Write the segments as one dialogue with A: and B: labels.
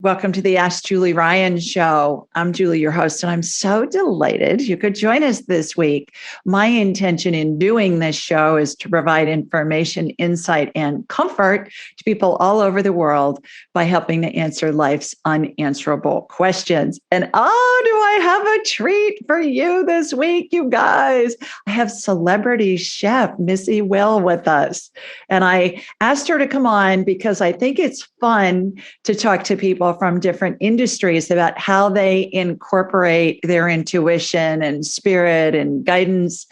A: Welcome to the Ask Julie Ryan Show. I'm Julie, your host, and I'm so delighted you could join us this week. My intention in doing this show is to provide information, insight, and comfort to people all over the world by helping to answer life's unanswerable questions. And do I have a treat for you this week, you guys? I have celebrity chef Missy Will with us. And I asked her to come on because I think it's fun to talk to people from different industries about how they incorporate their intuition and spirit and guidance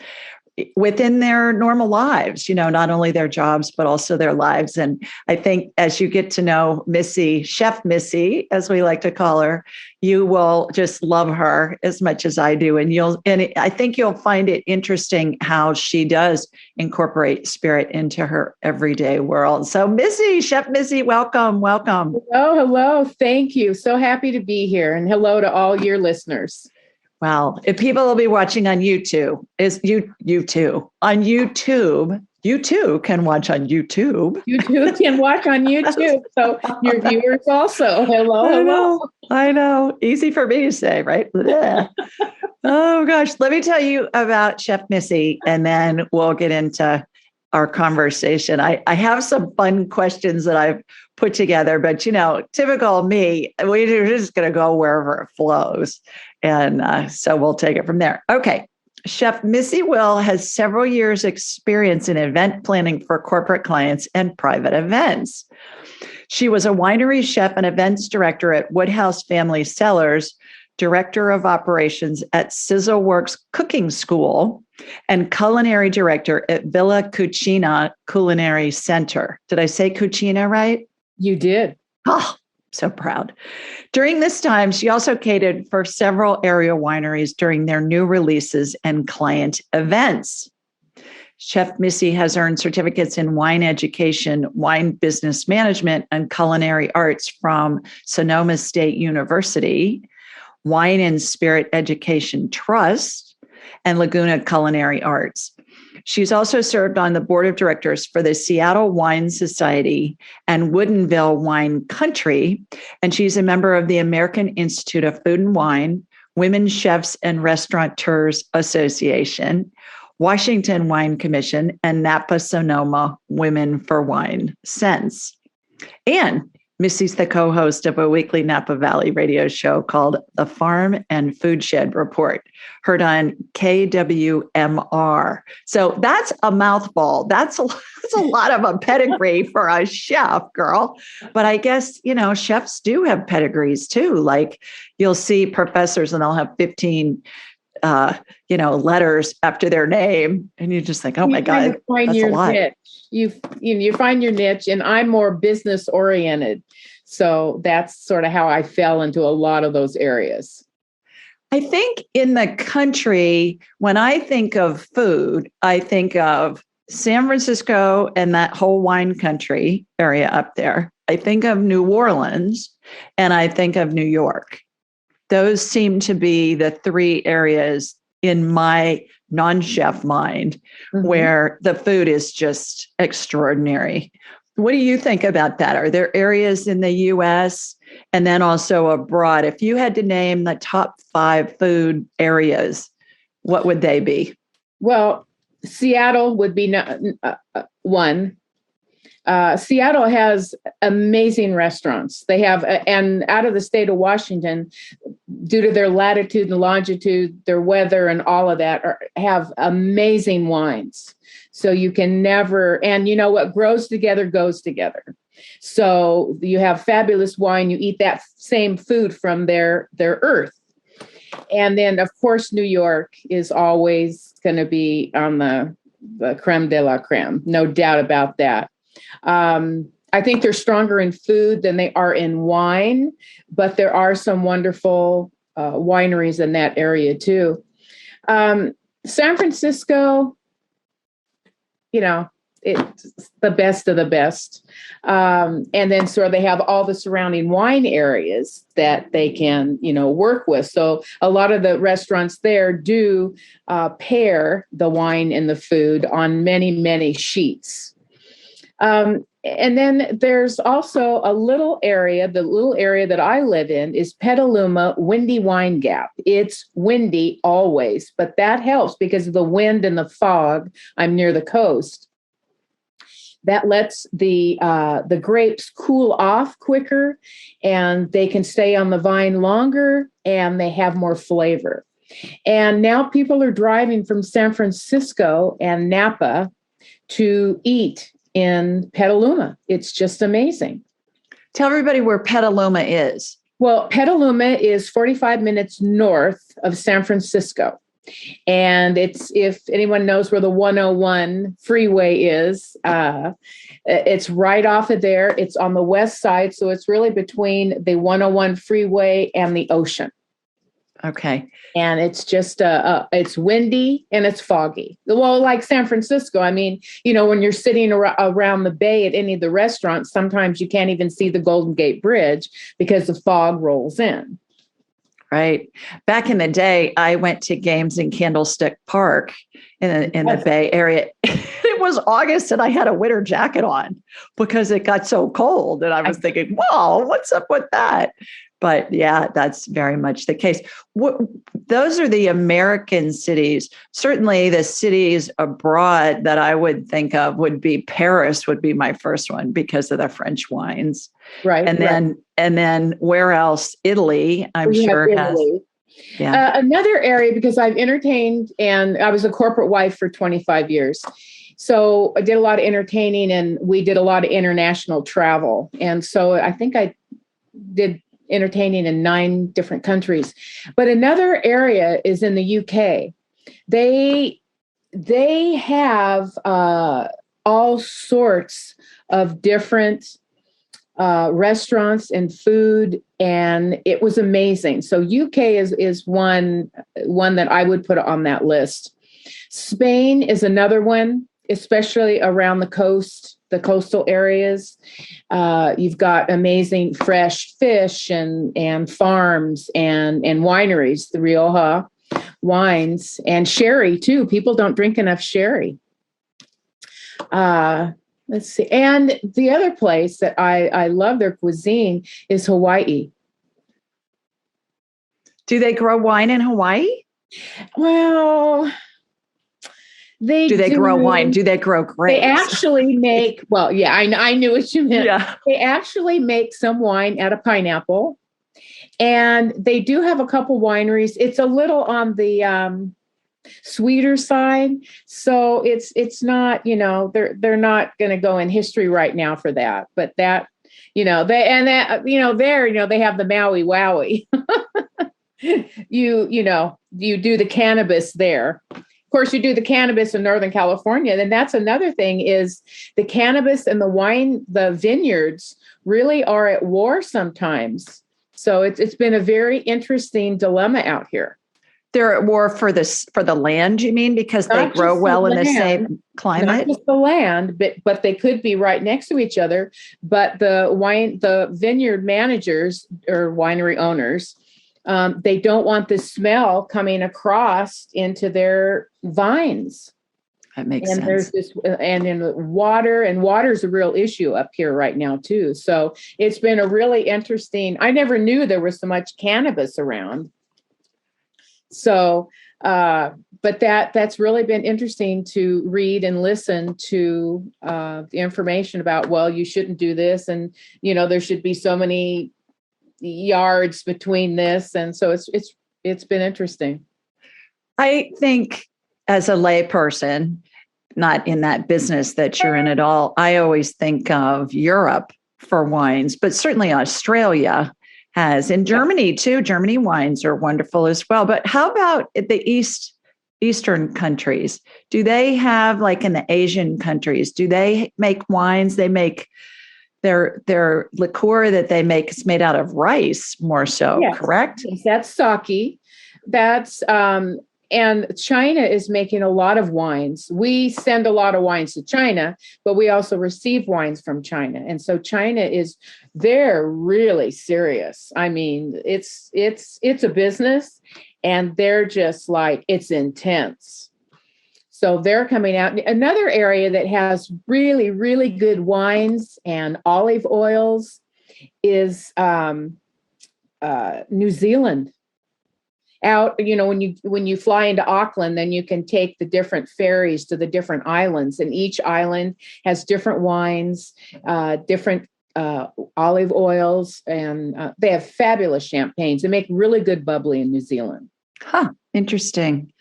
A: within their normal lives, not only their jobs, but also their lives. And I think as you get to know Missy, Chef Missy, as we like to call her, you will just love her as much as I do. And I think you'll find it interesting how she does incorporate spirit into her everyday world. So Missy, Chef Missy, welcome.
B: Hello. Thank you. So happy to be here. And hello to all your listeners.
A: Well, if people will be watching on YouTube, you too can watch on YouTube.
B: You too can watch on YouTube. So your viewers also. Hello.
A: I know. Easy for me to say, right? Oh gosh. Let me tell you about Chef Missy, and then we'll get into our conversation. I have some fun questions that I've put together, but typical me, we're just going to go wherever it flows. And so we'll take it from there. Okay. Chef Missy Will has several years experience in event planning for corporate clients and private events. She was a winery chef and events director at Woodhouse Family Cellars, director of operations at Sizzleworks Cooking School, and culinary director at Villa Cucina Culinary Center. Did I say Cucina right?
B: You did.
A: Oh, so proud. During this time, she also catered for several area wineries during their new releases and client events. Chef Missy has earned certificates in wine education, wine business management, and culinary arts from Sonoma State University, Wine and Spirit Education Trust, and Laguna Culinary Arts. She's also served on the board of directors for the Seattle Wine Society and Woodinville Wine Country, and she's a member of the American Institute of Food and Wine, Women Chefs and Restaurateurs Association, Washington Wine Commission, and Napa Sonoma Women for WineSense. And Missy's the co-host of a weekly Napa Valley radio show called the Farm and Foodshed Report, heard on KWMR. So that's a mouthful. That's a lot of a pedigree for a chef, girl. But I guess, chefs do have pedigrees too. Like you'll see professors and they'll have 15 letters after their name. And you just think, oh my God, that's a lot.
B: Niche. You find your niche, and I'm more business oriented. So that's sort of how I fell into a lot of those areas.
A: I think in the country, when I think of food, I think of San Francisco and that whole wine country area up there. I think of New Orleans and I think of New York. Those seem to be the three areas in my non-chef mind where the food is just extraordinary. What do you think about that? Are there areas in the U.S. and then also abroad? If you had to name the top 5 food areas, what would they be?
B: Well, Seattle would be one. Seattle has amazing restaurants. They have, and out of the state of Washington, due to their latitude and longitude, their weather and all of that, have amazing wines. So you can never, and what grows together goes together. So you have fabulous wine. You eat that same food from their earth. And then, of course, New York is always going to be on the creme de la creme. No doubt about that. I think they're stronger in food than they are in wine, but there are some wonderful wineries in that area too. San Francisco, it's the best of the best. And then so they have all the surrounding wine areas that they can, work with. So a lot of the restaurants there do pair the wine and the food on many, many sheets. And And then there's also a little area, the little area that I live in is Petaluma Windy Wine Gap. It's windy always, but that helps because of the wind and the fog. I'm near the coast. That lets the grapes cool off quicker, and they can stay on the vine longer, and they have more flavor. And now people are driving from San Francisco and Napa to eat in Petaluma. It's just amazing.
A: Tell everybody where Petaluma is.
B: Well, Petaluma is 45 minutes north of San Francisco. And it's, if anyone knows where the 101 freeway is, it's right off of there. It's on the west side. So it's really between the 101 freeway and the ocean.
A: Okay.
B: And it's just, it's windy and it's foggy. Well, like San Francisco, I mean, you know, when you're sitting around the bay at any of the restaurants, sometimes you can't even see the Golden Gate Bridge because the fog rolls in.
A: Right. Back in the day, I went to games in Candlestick Park in the Bay Area. It was August and I had a winter jacket on because it got so cold. And I was thinking, wow, what's up with that? But yeah, that's very much the case. Those are the American cities. Certainly the cities abroad that I would think of would be Paris would be my first one because of the French wines.
B: Right.
A: And then where else? Italy, I'm sure has. Yeah.
B: Another area, because I've entertained and I was a corporate wife for 25 years. So I did a lot of entertaining and we did a lot of international travel. And so I think I did entertaining in 9 different countries. But another area is in the UK. They have all sorts of different restaurants and food, and it was amazing. So UK is one that I would put on that list. Spain is another one, especially around the coast, the coastal areas. You've got amazing fresh fish and farms and wineries, the Rioja wines, and sherry too. People don't drink enough sherry. Let's see. And the other place that I love their cuisine is Hawaii.
A: Do they grow wine in Hawaii?
B: Well, do they
A: grow wine? Do they grow grapes?
B: They actually make, well, yeah, I knew what you meant. Yeah. They actually make some wine out of pineapple. And they do have a couple wineries. It's a little on the sweeter side. So it's not, you know, they're not going to go in history right now for that. But that, you know, they have the Maui Wowie. You do the cannabis there. Of course, you do the cannabis in Northern California. Then that's another thing is the cannabis and the wine, the vineyards really are at war sometimes. So it's been a very interesting dilemma out here. They're
A: at war for the land, you mean, because they grow well in the same climate?
B: Not just the land, but they could be right next to each other. But the vineyard managers or winery owners, they don't want the smell coming across into their vines.
A: That makes
B: sense. There's this, and in water is a real issue up here right now too. So it's been a really interesting. I never knew there was so much cannabis around. So, but that's really been interesting to read and listen to the information about. Well, you shouldn't do this, and there should be so many yards between this, and so it's been interesting.
A: I think as a layperson, not in that business that you're in at all, I always think of Europe for wines, but certainly Australia has, and Germany too. Germany wines are wonderful as well. But how about the Eastern countries? Do they have, like in the Asian countries, do they make wines? They make their liqueur that they make is made out of rice more so, yes. Correct?
B: Yes, that's sake. That's and China is making a lot of wines. We send a lot of wines to China, but we also receive wines from China. And so China they're really serious. I mean, it's a business, and they're just like, it's intense. So they're coming out. Another area that has really, really good wines and olive oils is New Zealand. Out, when you fly into Auckland, then you can take the different ferries to the different islands, and each island has different wines, different olive oils, and they have fabulous champagnes. They make really good bubbly in New Zealand.
A: Huh, interesting.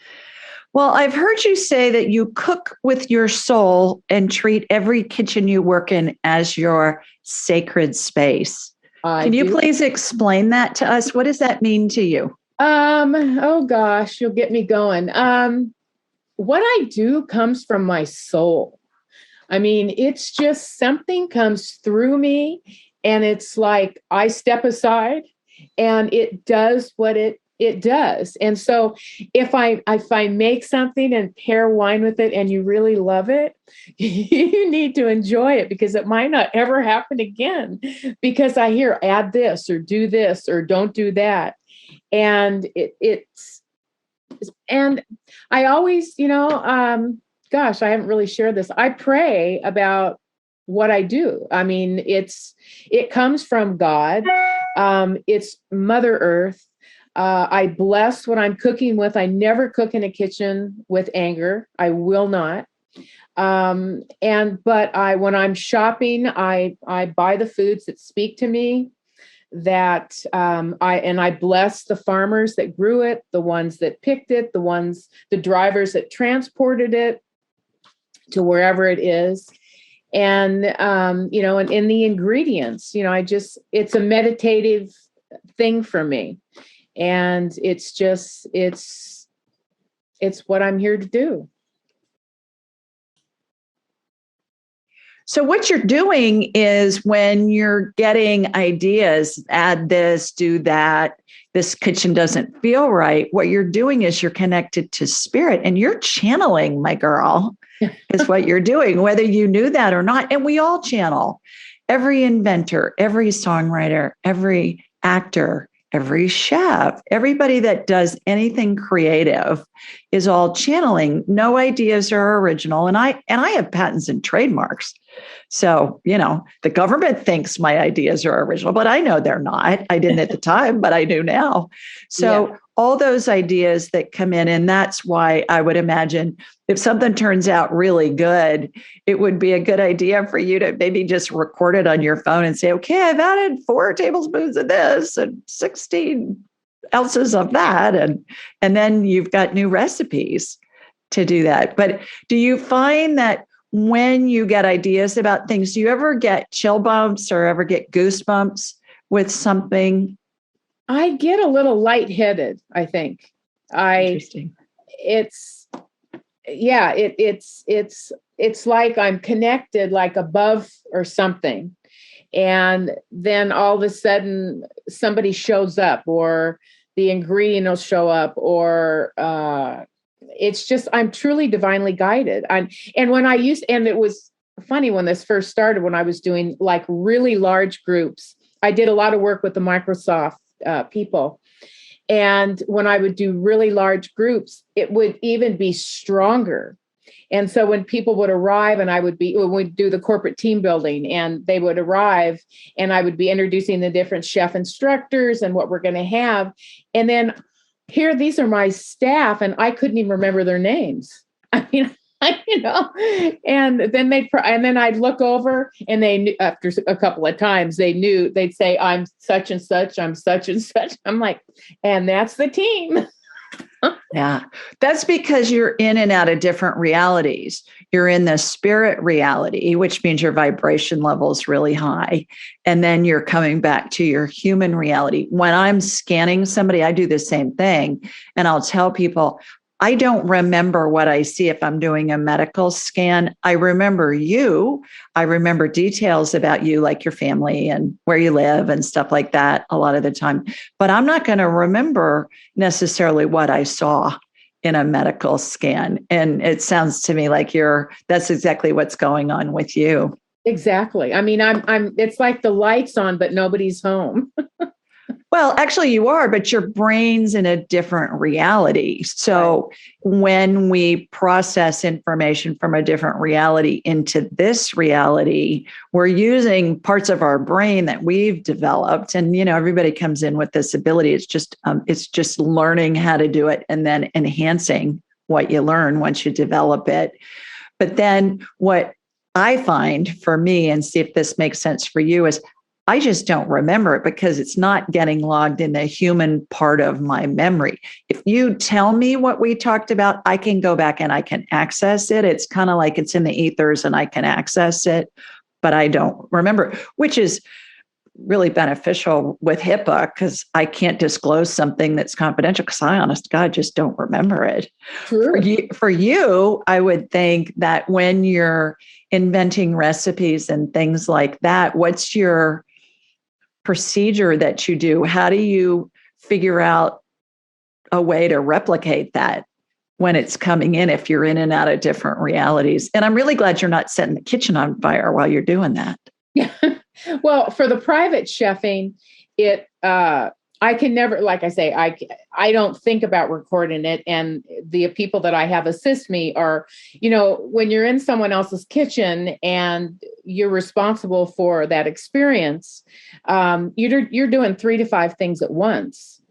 A: Well, I've heard you say that you cook with your soul and treat every kitchen you work in as your sacred space. Can you please explain that to us? What does that mean to you?
B: Oh gosh, you'll get me going. What I do comes from my soul. I mean, it's just something comes through me, and it's like I step aside and it does what it does. And so if I make something and pair wine with it and you really love it, you need to enjoy it, because it might not ever happen again, because I hear add this or do this or don't do that. And and I always, gosh, I haven't really shared this. I pray about what I do. I mean, it comes from God. It's Mother Earth. I bless what I'm cooking with. I never cook in a kitchen with anger. I will not. But when I'm shopping, I buy the foods that speak to me, that I bless the farmers that grew it, the ones that picked it, the drivers that transported it to wherever it is. And, and in the ingredients, it's a meditative thing for me. And it's what I'm here to do.
A: So what you're doing is, when you're getting ideas, add this, do that, this kitchen doesn't feel right, what you're doing is you're connected to spirit, and you're channeling, my girl, is what you're doing, whether you knew that or not. And we all channel. Every inventor, every songwriter, every actor, every chef, everybody that does anything creative is all channeling. No ideas are original. And I have patents and trademarks. So, the government thinks my ideas are original, but I know they're not. I didn't at the time, but I do now. So all those ideas that come in, and that's why I would imagine if something turns out really good, it would be a good idea for you to maybe just record it on your phone and say, okay, I've added 4 tablespoons of this and 16 ounces of that. And then you've got new recipes to do that. But do you find that when you get ideas about things, do you ever get chill bumps or ever get goosebumps with something?
B: I get a little lightheaded, I think.
A: Interesting.
B: It's like I'm connected, like above or something. And then all of a sudden somebody shows up, or the ingredient will show up, or it's just, I'm truly divinely guided. And it was funny when this first started, when I was doing like really large groups. I did a lot of work with the Microsoft people. And when I would do really large groups, it would even be stronger. And so when people would arrive, and we'd do the corporate team building, and they would arrive, and I would be introducing the different chef instructors and what we're going to have. And then these are my staff, and I couldn't even remember their names. I mean, and then I'd look over, and they knew, after a couple of times, they'd say, I'm such and such, I'm such and such. I'm like, and that's the team.
A: Yeah, that's because you're in and out of different realities. You're in the spirit reality, which means your vibration level is really high. And then you're coming back to your human reality. When I'm scanning somebody, I do the same thing. And I'll tell people, I don't remember what I see if I'm doing a medical scan. I remember you. I remember details about you, like your family and where you live and stuff like that a lot of the time. But I'm not going to remember necessarily what I saw in a medical scan. And it sounds to me like that's exactly what's going on with you.
B: Exactly. I mean, it's like the lights on, but nobody's home.
A: Well, actually, you are, but your brain's in a different reality. So when we process information from a different reality into this reality, we're using parts of our brain that we've developed. And, everybody comes in with this ability. It's just learning how to do it and then enhancing what you learn once you develop it. But then what I find for me, and see if this makes sense for you, is I just don't remember it because it's not getting logged in the human part of my memory. If you tell me what we talked about, I can go back and I can access it. It's kind of like it's in the ethers and I can access it, but I don't remember, which is really beneficial with HIPAA because I can't disclose something that's confidential because I, honest to God, just don't remember it.
B: True.
A: For you, I would think that when you're inventing recipes and things like that, what's your procedure that you do? How do you figure out a way to replicate that when it's coming in, if you're in and out of different realities? And I'm really glad you're not setting the kitchen on fire while you're doing that.
B: Yeah. Well, for the private chefing, I can never, like I say, I don't think about recording it. And the people that I have assist me are, when you're in someone else's kitchen and you're responsible for that experience, you're doing 3 to 5 things at once.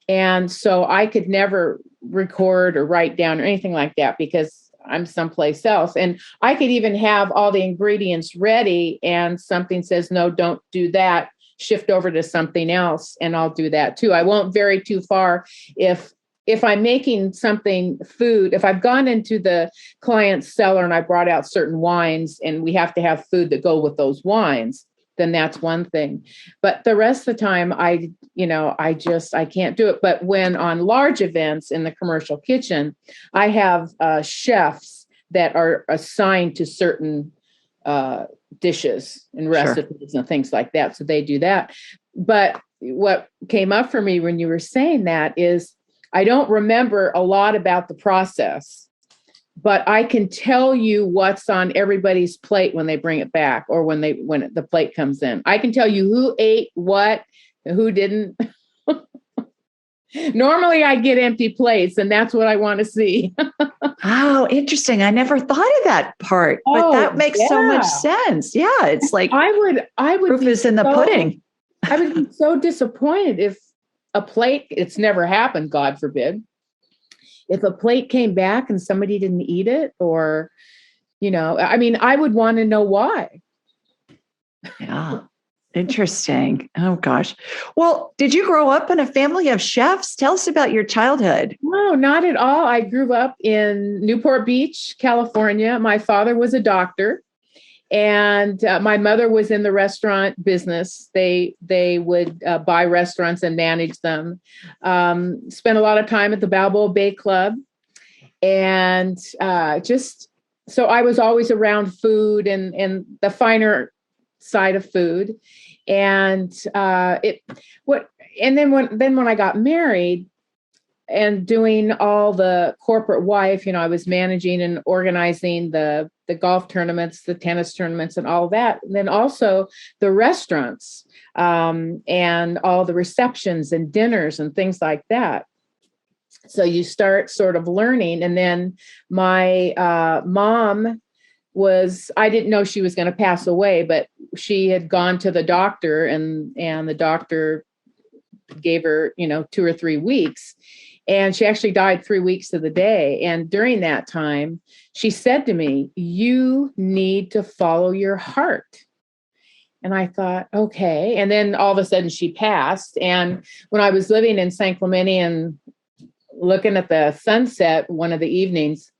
B: And so I could never record or write down or anything like that because I'm someplace else. And I could even have all the ingredients ready and something says, no, don't do that. Shift over to something else and I'll do that too. I won't vary too far. If I'm making food, if I've gone into the client's cellar and I brought out certain wines and we have to have food that go with those wines, then that's one thing. But the rest of the time, I can't do it. But when on large events in the commercial kitchen, I have chefs that are assigned to certain dishes and recipes and things like that. So they do that. But what came up for me when you were saying that is I don't remember a lot about the process, but I can tell you what's on everybody's plate when they bring it back or when the plate comes in. I can tell you who ate what, who didn't. Normally I get empty plates and that's what I want to see.
A: Oh, interesting. I never thought of that part, but that makes so much sense. Yeah. It's like
B: I would
A: proof is in the pudding.
B: I would be so disappointed if a plate, it's never happened, God forbid, if a plate came back and somebody didn't eat it or, I would want to know why.
A: Yeah. Interesting. Oh, gosh. Well, did you grow up in a family of chefs? Tell us about your childhood.
B: No, not at all. I grew up in Newport Beach, California. My father was a doctor and my mother was in the restaurant business. They would buy restaurants and manage them. Spent a lot of time at the Balboa Bay Club and so I was always around food and the finer side of food. And then when I got married and doing all the corporate wife, I was managing and organizing the golf tournaments, the tennis tournaments and all that. And then also the restaurants and all the receptions and dinners and things like that. So you start sort of learning. And then my mom I didn't know she was going to pass away, but she had gone to the doctor and the doctor gave her, 2 or 3 weeks. And she actually died 3 weeks to the day. And during that time, she said to me, you need to follow your heart. And I thought, okay. And then all of a sudden she passed. And when I was living in San Clemente and looking at the sunset one of the evenings,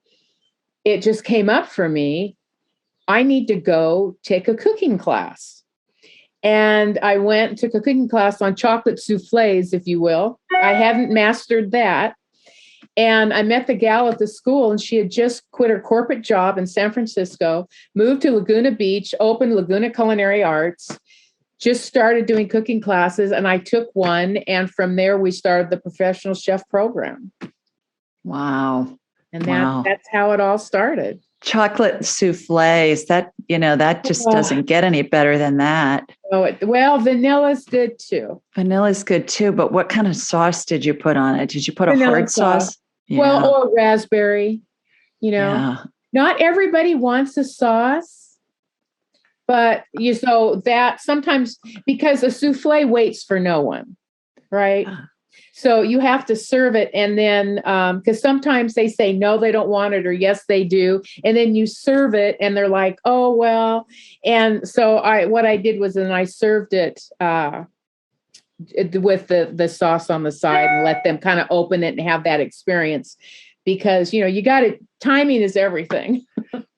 B: it just came up for me. I need to go take a cooking class. And I went and took a cooking class on chocolate souffles, if you will. I hadn't mastered that. And I met the gal at the school and she had just quit her corporate job in San Francisco, moved to Laguna Beach, opened Laguna Culinary Arts, just started doing cooking classes. And I took one. And from there, we started the professional chef program.
A: Wow.
B: And that's how it all started.
A: chocolate souffles, that just doesn't get any better than that.
B: Oh, well, vanilla's good too.
A: Vanilla's good too, but what kind of sauce did you put on it? Did you put
B: Vanilla
A: a hard sauce?
B: Yeah. Well, or raspberry,
A: Yeah.
B: Not everybody wants a sauce, but so that sometimes, because a souffle waits for no one, right? Yeah. So you have to serve it, and then because sometimes they say no, they don't want it, or yes, they do, and then you serve it, and they're like, oh well. And so what I did was, then I served it with the sauce on the side, and let them kind of open it and have that experience, because you got it. Timing is everything.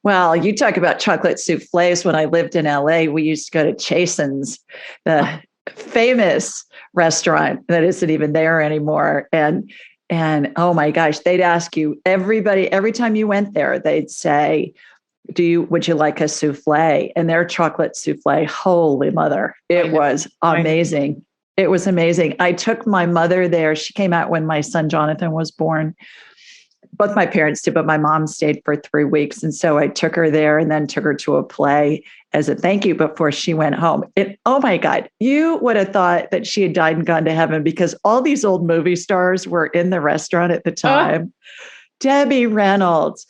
A: Well, you talk about chocolate souffles. When I lived in LA, we used to go to Chasen's, the famous restaurant that isn't even there anymore. And oh my gosh, they'd ask you, every time you went there, they'd say, would you like a souffle? And their chocolate souffle, holy mother, it was amazing. It was amazing. I took my mother there. She came out when my son Jonathan was born. Both my parents did, but my mom stayed for 3 weeks. And so I took her there and then took her to a play as a thank you before she went home. Oh my God, you would have thought that she had died and gone to heaven, because all these old movie stars were in the restaurant at the time. Debbie Reynolds,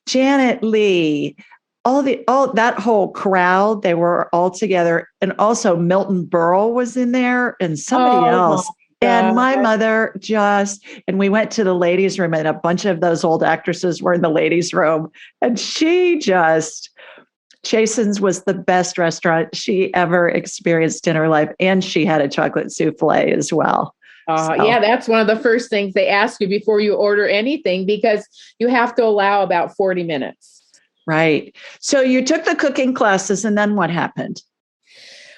A: Janet Leigh, all that whole crowd, they were all together. And also Milton Berle was in there, and somebody else. And my mother and we went to the ladies' room, and a bunch of those old actresses were in the ladies' room. And Chasen's was the best restaurant she ever experienced in her life. And she had a chocolate souffle as well.
B: Yeah, that's one of the first things they ask you before you order anything, because you have to allow about 40 minutes.
A: Right. So you took the cooking classes, and then what happened?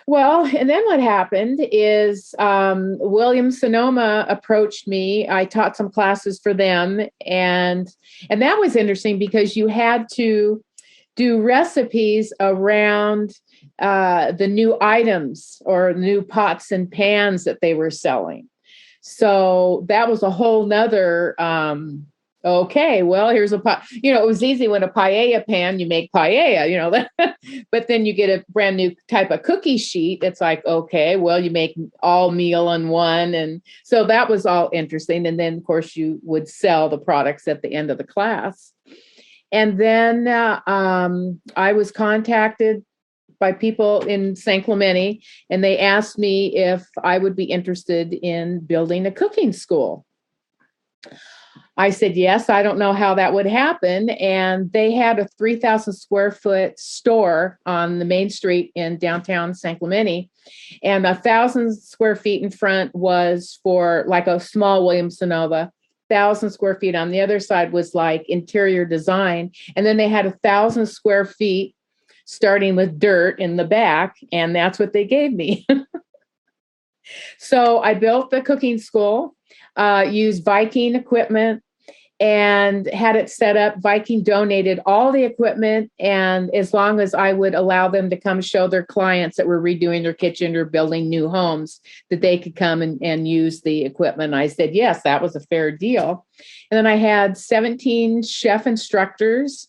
B: Well, and then what happened is William Sonoma approached me. I taught some classes for them, and that was interesting, because you had to do recipes around the new items or new pots and pans that they were selling. So that was a whole nother okay, well, here's a pot. It was easy when a paella pan, you make paella, but then you get a brand new type of cookie sheet. It's like, okay, well, you make all meal in one. And so that was all interesting. And then, of course, you would sell the products at the end of the class. And then I was contacted by people in San Clemente, and they asked me if I would be interested in building a cooking school. I said, yes, I don't know how that would happen. And they had a 3,000 square foot store on the main street in downtown San Clemente. And 1,000 square feet in front was for like a small Williams Sonoma. 1,000 square feet on the other side was like interior design. And then they had 1,000 square feet starting with dirt in the back. And that's what they gave me. So I built the cooking school, used Viking equipment, and had it set up. Viking donated all the equipment, and as long as I would allow them to come show their clients that were redoing their kitchen or building new homes, that they could come and use the equipment. I said, yes, that was a fair deal. And then I had 17 chef instructors,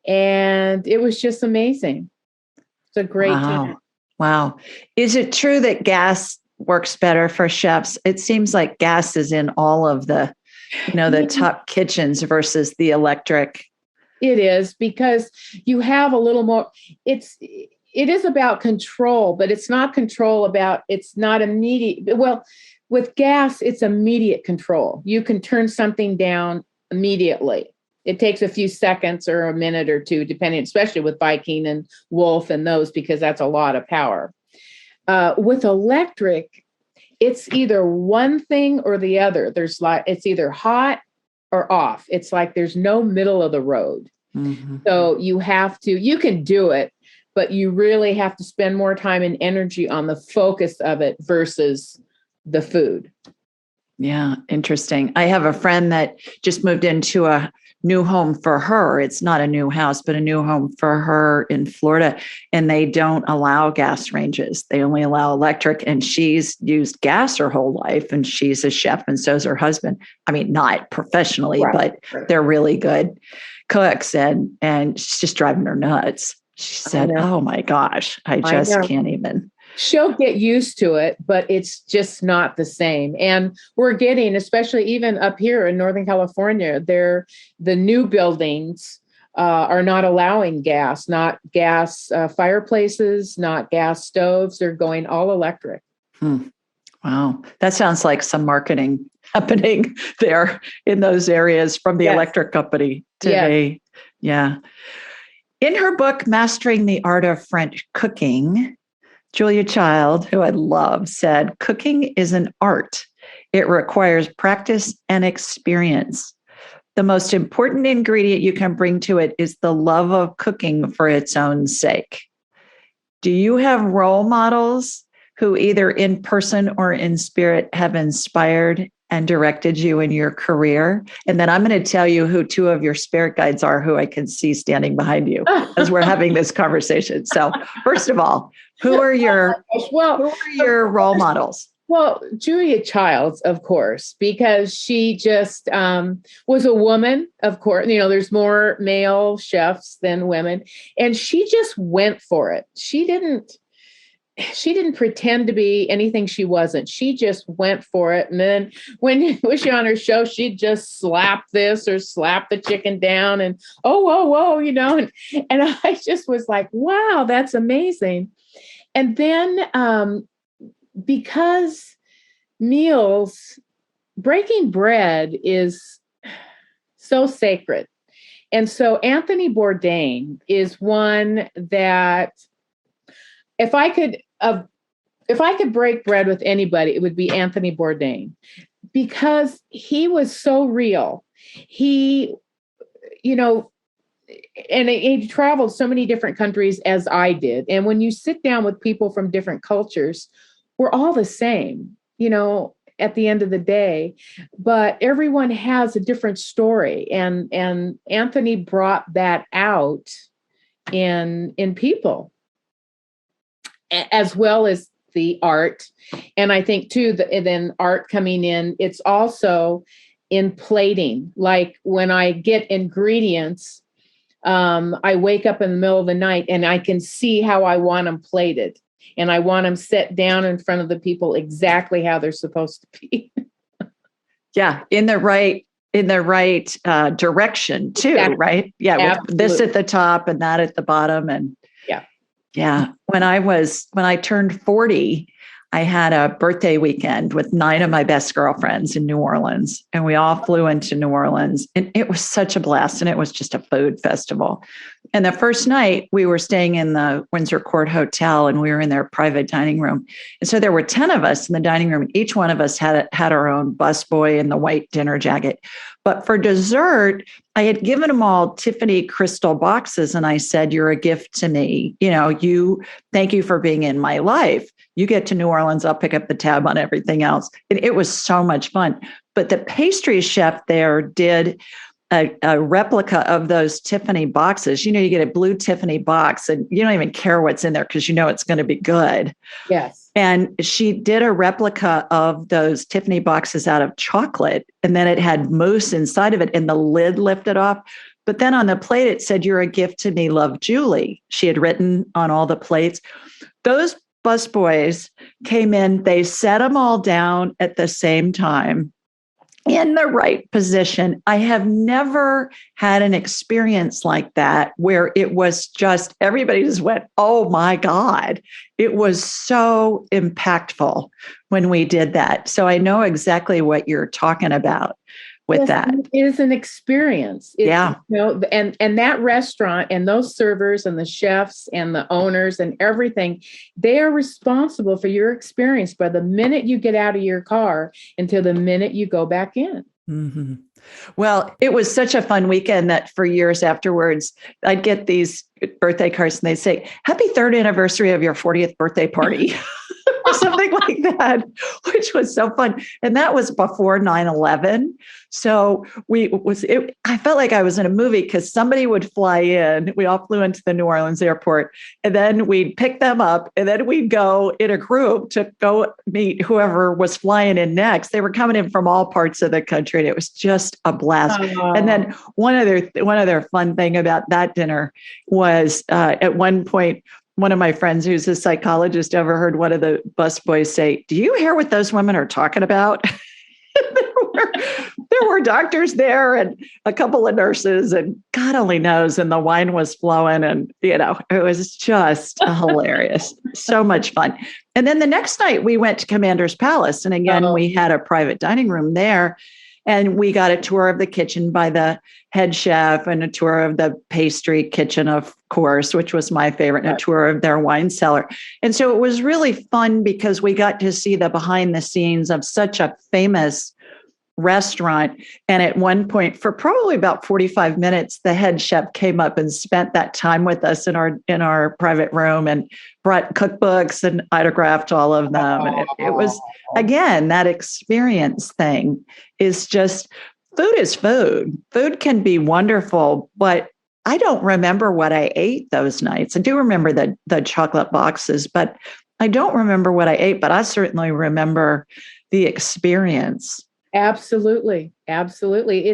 B: and it was just amazing. It's a great time.
A: Wow. Is it true that gas works better for chefs? It seems like gas is in all of the the top kitchens versus the electric.
B: It is, because you have a little more, it is about control, but it's not control it's not immediate. Well, with gas, it's immediate control. You can turn something down immediately. It takes a few seconds or a minute or two, depending, especially with Viking and Wolf and those, because that's a lot of power. With electric, it's either one thing or the other. It's either hot or off. It's like there's no middle of the road. Mm-hmm. So you can do it, but you really have to spend more time and energy on the focus of it versus the food.
A: Yeah, interesting. I have a friend that just moved into a new home for her. It's not a new house, but a new home for her in Florida. And they don't allow gas ranges. They only allow electric. And she's used gas her whole life. And she's a chef, and so is her husband. I mean, not professionally, but they're really good. cooks, and she's just driving her nuts. She said, "Oh my gosh, I just can't even."
B: She'll get used to it, but it's just not the same. And we're getting, especially even up here in Northern California, the new buildings are not allowing gas, not gas fireplaces, not gas stoves. They're going all electric.
A: Wow. That sounds like some marketing happening there in those areas from the electric company today. Yeah. In her book, Mastering the Art of French Cooking, Julia Child, who I love, said, "Cooking is an art. It requires practice and experience. The most important ingredient you can bring to it is the love of cooking for its own sake." Do you have role models who either in person or in spirit have inspired and directed you in your career? And then I'm going to tell you who two of your spirit guides are, who I can see standing behind you as we're having this conversation. So first of all, who are your role models?
B: Well, Julia Childs, of course, because she just was a woman, of course. There's more male chefs than women. And she just went for it. She didn't pretend to be anything she wasn't. She just went for it. And then when she on her show, she'd just slap this or slap the chicken down and, whoa, and I just was like, wow, that's amazing. And then because breaking bread is so sacred. And so Anthony Bourdain is one that if I could break bread with anybody, it would be Anthony Bourdain, because he was so real. He traveled so many different countries as I did. And when you sit down with people from different cultures, we're all the same, at the end of the day, but everyone has a different story. And Anthony brought that out in people, as well as the art. And I think too, then art coming in, it's also in plating. Like when I get ingredients, I wake up in the middle of the night and I can see how I want them plated. And I want them set down in front of the people exactly how they're supposed to be. Yeah.
A: In the right direction too, exactly. Right? Yeah. Absolutely. With this at the top and that at the bottom. And yeah. When I turned 40, I had a birthday weekend with 9 of my best girlfriends in New Orleans, and we all flew into New Orleans, and it was such a blast. And it was just a food festival. And the first night we were staying in the Windsor Court Hotel, and we were in their private dining room. And so there were 10 of us in the dining room. Each one of us had our own busboy in the white dinner jacket. But for dessert, I had given them all Tiffany crystal boxes. And I said, "You're a gift to me. Thank you for being in my life. You get to New Orleans, I'll pick up the tab on everything else." And it was so much fun. But the pastry chef there did a replica of those Tiffany boxes. You get a blue Tiffany box and you don't even care what's in there because it's going to be good.
B: Yes.
A: And she did a replica of those Tiffany boxes out of chocolate. And then it had mousse inside of it and the lid lifted off. But then on the plate, it said, "You're a gift to me, love, Julie." She had written on all the plates. Those busboys came in, they set them all down at the same time in the right position. I have never had an experience like that where it was just, everybody just went, "Oh my God." It was so impactful when we did that. So I know exactly what you're talking about with that.
B: It is an experience. And that restaurant and those servers and the chefs and the owners and everything, they are responsible for your experience by the minute you get out of your car until the minute you go back in.
A: Mm-hmm. Well, it was such a fun weekend that for years afterwards, I'd get these birthday cards and they'd say, "Happy 3rd anniversary of your 40th birthday party." something like that, which was so fun. And that was before 9/11. So I felt like I was in a movie because somebody would fly in. We all flew into the New Orleans airport, and then we'd pick them up, and then we'd go in a group to go meet whoever was flying in next. They were coming in from all parts of the country, and it was just a blast. And then one other fun thing about that dinner was at one point, one of my friends who's a psychologist overheard one of the busboys say, "Do you hear what those women are talking about?" there were doctors there and a couple of nurses, and God only knows. And the wine was flowing, and it was just hilarious. So much fun. And then the next night we went to Commander's Palace, and again we had a private dining room there. And we got a tour of the kitchen by the head chef and a tour of the pastry kitchen, of course, which was my favorite, and a tour of their wine cellar. And so it was really fun because we got to see the behind the scenes of such a famous restaurant. And at one point, for probably about 45 minutes, the head chef came up and spent that time with us in our private room and brought cookbooks and autographed all of them. And it was, again, that experience thing is just, food is food. Food can be wonderful, but I don't remember what I ate those nights. I do remember the chocolate boxes, but I don't remember what I ate, but I certainly remember the experience.
B: Absolutely. Absolutely.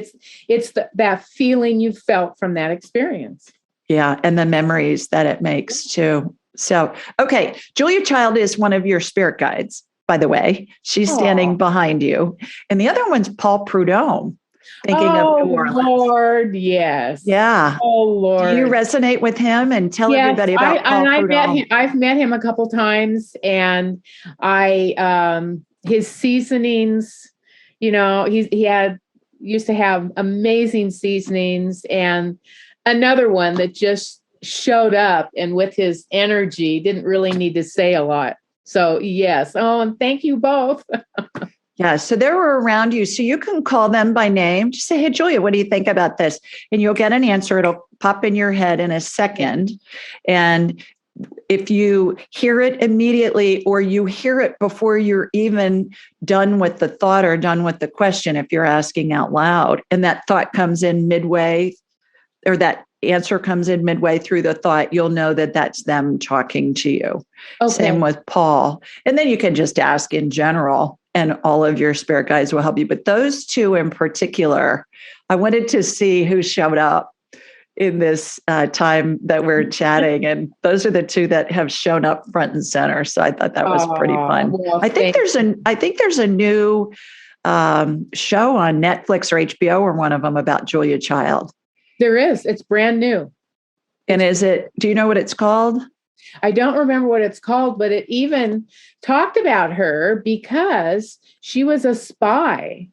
B: It's that feeling you felt from that experience.
A: Yeah. And the memories that it makes too. So, okay. Julia Child is one of your spirit guides, by the way. She's standing behind you. And the other one's Paul Prudhomme. Thinking of New Orleans.
B: Lord, yes.
A: Yeah.
B: Oh, Lord.
A: Do you resonate with him? And tell everybody about Paul Prudhomme.
B: I've met him a couple times, and his seasonings, he used to have amazing seasonings, and another one that just showed up and with his energy didn't really need to say a lot. So yes. Oh, and thank you both.
A: Yeah. So they were around you. So you can call them by name. Just say, "Hey, Julia, what do you think about this?" And you'll get an answer. It'll pop in your head in a second. And if you hear it immediately, or you hear it before you're even done with the thought or done with the question, if you're asking out loud, and that thought comes in midway, or that answer comes in midway through the thought, you'll know that that's them talking to you. Okay. Same with Paul. And then you can just ask in general, and all of your spirit guides will help you. But those two in particular, I wanted to see who showed up in this time that we're chatting. And those are the two that have shown up front and center. So I thought that was pretty fun. Well, I think there's a new show on Netflix or HBO, or one of them, about Julia Child.
B: There is. It's brand new.
A: And do you know what it's called?
B: I don't remember what it's called, but it even talked about her because she was a spy.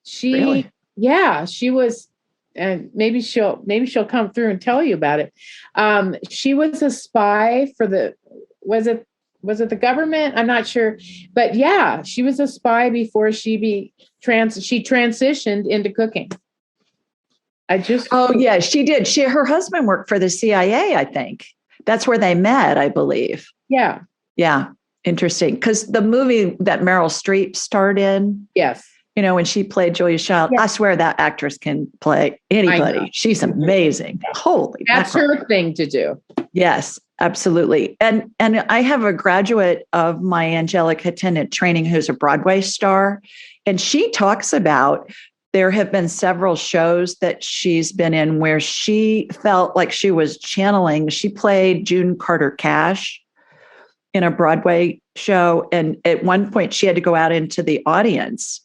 B: She was, and maybe she'll come through and tell you about it. She was a spy for was it the government? I'm not sure, but yeah, she was a spy before she transitioned into cooking.
A: She did. Her husband worked for the CIA, I think. That's where they met, I believe.
B: Yeah.
A: Yeah. Interesting. Because the movie that Meryl Streep starred in.
B: Yes.
A: When she played Julia Child, yes. I swear that actress can play anybody. She's amazing. Holy
B: That's
A: mackerel.
B: Her thing to do.
A: Yes, absolutely. And I have a graduate of my angelic attendant training who's a Broadway star. And she talks about, there have been several shows that she's been in where she felt like she was channeling. She played June Carter Cash in a Broadway show. And at one point she had to go out into the audience,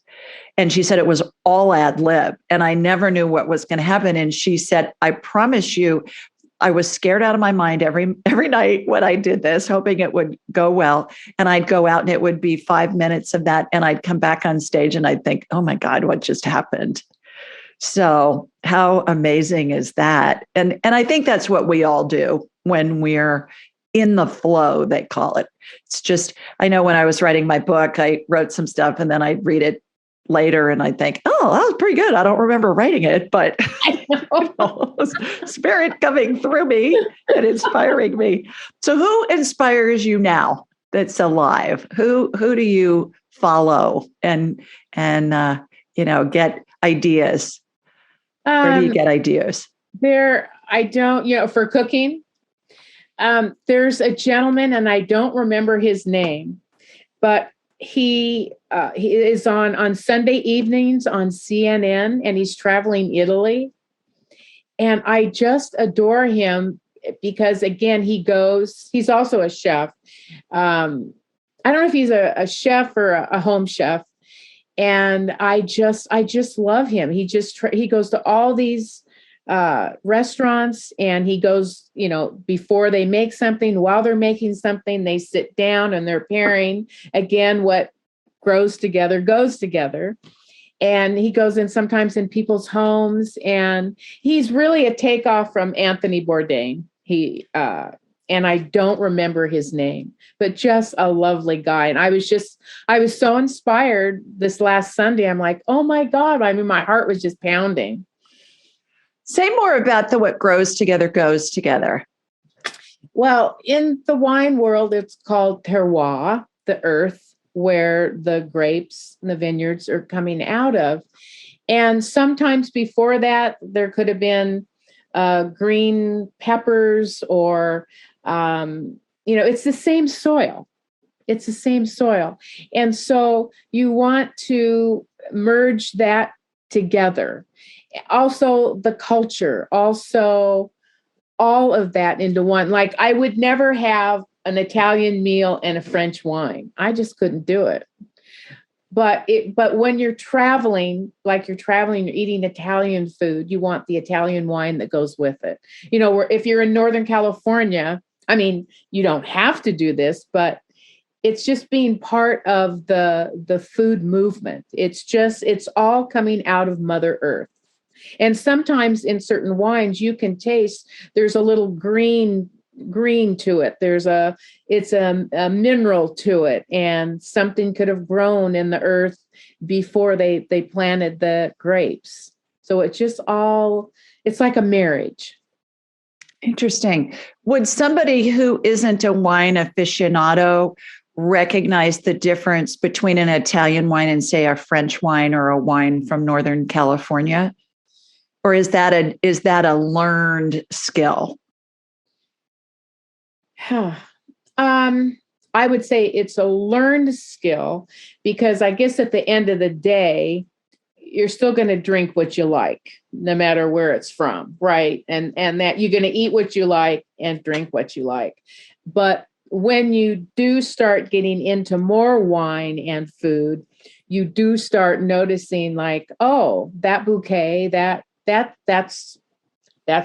A: and she said it was all ad lib, and I never knew what was going to happen. And she said, "I promise you, I was scared out of my mind every night when I did this, hoping it would go well. And I'd go out and it would be 5 minutes of that. And I'd come back on stage and I'd think, oh my God, what just happened?" So how amazing is that? And I think that's what we all do when we're in the flow, they call it. It's just, I know when I was writing my book, I wrote some stuff and then I'd read it later and I think, oh, that was pretty good. I don't remember writing it, but spirit coming through me and inspiring me. So who inspires you now? that's alive? Who do you follow and get ideas? Where do you get ideas?
B: I don't, for cooking, there's a gentleman, and I don't remember his name, but he is on Sunday evenings on CNN, and he's traveling Italy. And I just adore him because, again, he's also a chef. I don't know if he's a chef or a home chef. And I just love him. He goes to all these restaurants, and he goes, before they make something, while they're making something, they sit down and they're pairing. Again, what grows together goes together. And he goes in sometimes in people's homes, and he's really a takeoff from Anthony Bourdain. And I don't remember his name, but just a lovely guy. And I was so inspired this last Sunday. I'm like, oh my God. I mean, my heart was just pounding.
A: Say more about what grows together goes together.
B: Well, in the wine world, it's called terroir, the earth where the grapes and the vineyards are coming out of. And sometimes before that, there could have been green peppers or, it's the same soil. It's the same soil. And so you want to merge that together. Also the culture, also all of that into one. Like I would never have an Italian meal and a French wine. I just couldn't do it. But when you're traveling, you're eating Italian food, you want the Italian wine that goes with it. If you're in Northern California, I mean, you don't have to do this, but it's just being part of the food movement. It's all coming out of Mother Earth. And sometimes in certain wines, you can taste there's a little green to it. It's a mineral to it, and something could have grown in the earth before they planted the grapes. So it's like a marriage.
A: Interesting. Would somebody who isn't a wine aficionado recognize the difference between an Italian wine and, say, a French wine or a wine from Northern California? Or is that a learned skill?
B: I would say it's a learned skill, because I guess at the end of the day, you're still going to drink what you like, no matter where it's from, right? And that you're going to eat what you like and drink what you like. But when you do start getting into more wine and food, you do start noticing like, oh, that bouquet, that's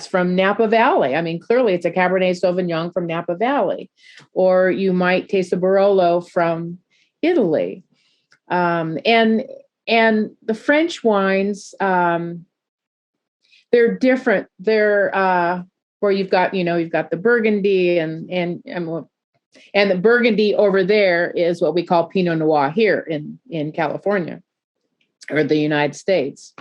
B: from Napa Valley. I mean, clearly it's a Cabernet Sauvignon from Napa Valley. Or you might taste a Barolo from Italy. And the French wines, they're different. They're where you've got the Burgundy and the Burgundy over there is what we call Pinot Noir here in California or the United States.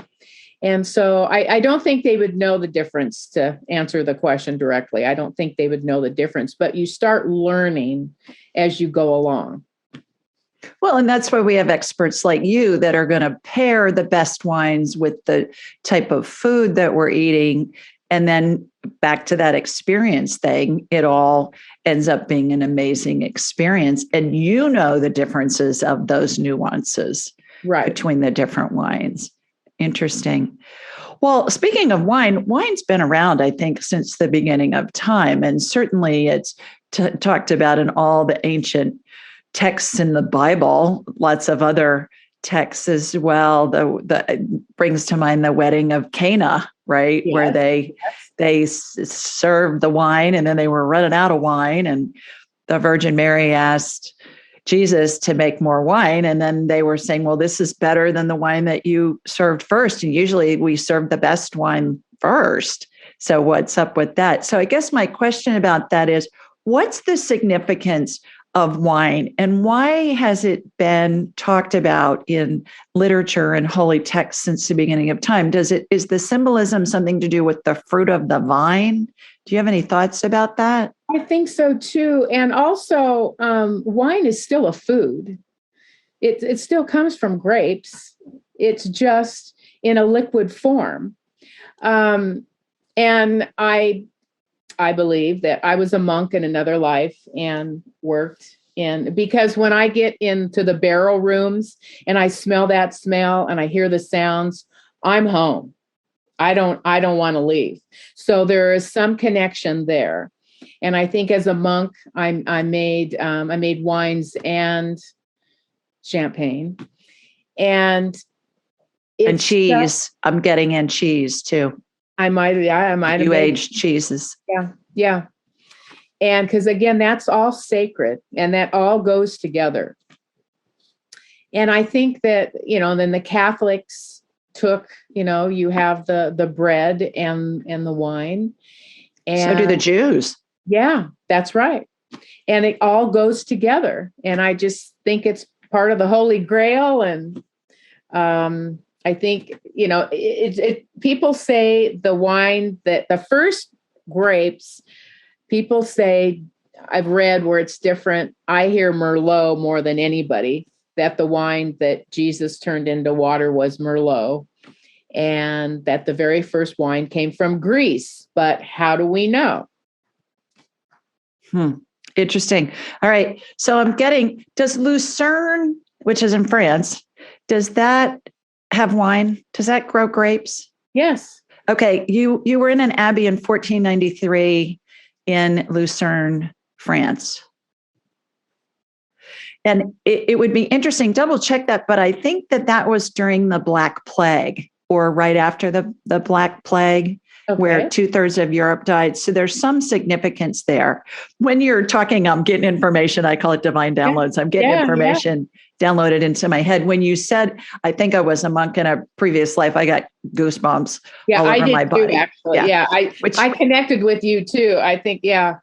B: And so I don't think they would know the difference, to answer the question directly. I don't think they would know the difference, but you start learning as you go along.
A: Well, and that's why we have experts like you that are going to pair the best wines with the type of food that we're eating. And then back to that experience thing, it all ends up being an amazing experience. And you know the differences of those nuances between the different wines. Interesting. Well, speaking of wine's been around, I think, since the beginning of time. And certainly it's talked about in all the ancient texts in the Bible, lots of other texts as well. The brings to mind the wedding of Cana, right? Yes. Where they served the wine and then they were running out of wine. And the Virgin Mary asked Jesus to make more wine. And then they were saying, well, this is better than the wine that you served first. And usually we serve the best wine first. So what's up with that? So I guess my question about that is, what's the significance of wine, and why has it been talked about in literature and holy texts since the beginning of time? Is the symbolism something to do with the fruit of the vine? Do you have any thoughts about that?
B: I think so too. And also, wine is still a food. It still comes from grapes. It's just in a liquid form. And I believe that I was a monk in another life and worked because when I get into the barrel rooms and I smell that smell and I hear the sounds, I'm home. I don't want to leave. So there is some connection there. And I think as a monk, I made wines and champagne and
A: cheese. I'm getting in cheese too.
B: I might have.
A: You aged cheeses.
B: Yeah. And because again, that's all sacred and that all goes together. And I think that, then the Catholics took, you have the bread and the wine. And
A: so do the Jews.
B: Yeah, that's right. And it all goes together. And I just think it's part of the Holy Grail. And I think, people say the wine that the first grapes, people say, I've read where it's different. I hear Merlot more than anybody, that the wine that Jesus turned into water was Merlot, and that the very first wine came from Greece. But how do we know?
A: Interesting. All right. So does Lucerne, which is in France, does that have wine? Does that grow grapes?
B: Yes.
A: Okay. You were in an abbey in 1493 in Lucerne, France. And it would be interesting, double check that, but I think that was during the Black Plague or right after the Black Plague. Okay. Where 2/3 of Europe died. So there's some significance there. When you're talking, I'm getting information. I call it divine downloads. I'm getting information downloaded into my head. When you said, I think I was a monk in a previous life, I got goosebumps all over my body.
B: Too, actually. Yeah. I connected with you too. I think, yeah.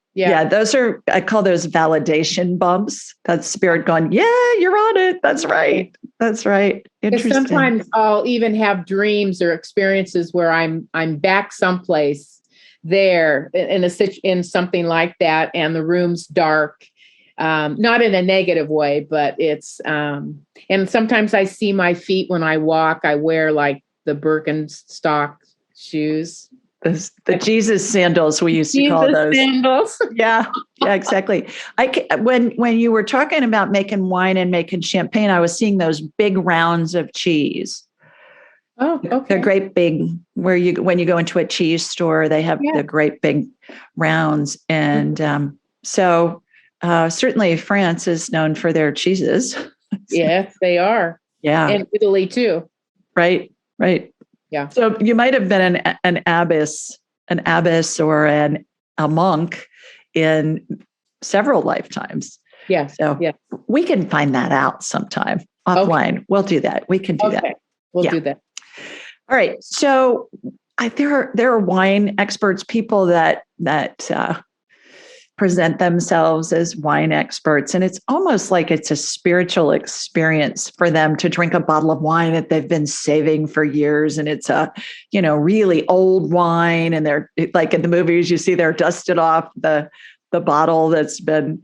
A: Those I call those validation bumps. That's spirit going, yeah, you're on it. That's right. That's right. Interesting.
B: Sometimes I'll even have dreams or experiences where I'm back someplace there in something like that, and the room's dark, not in a negative way, but it's and sometimes I see my feet when I walk. I wear like the Birkenstock shoes.
A: The Jesus sandals, we used to call those.
B: Sandals.
A: Yeah, exactly. When you were talking about making wine and making champagne, I was seeing those big rounds of cheese.
B: Oh, okay.
A: They're great big. When you go into a cheese store, they have the great big rounds, and so certainly France is known for their cheeses.
B: Yes, they are.
A: Yeah,
B: and Italy too.
A: Right. Yeah. So you might have been an abbess or a monk in several lifetimes.
B: Yeah.
A: So we can find that out sometime offline. Okay. We'll do that. We can do that.
B: We'll do that.
A: All right. So there are wine experts, people that present themselves as wine experts. And it's almost like it's a spiritual experience for them to drink a bottle of wine that they've been saving for years. And it's a, really old wine. And they're like in the movies, you see they're dusted off the bottle that's been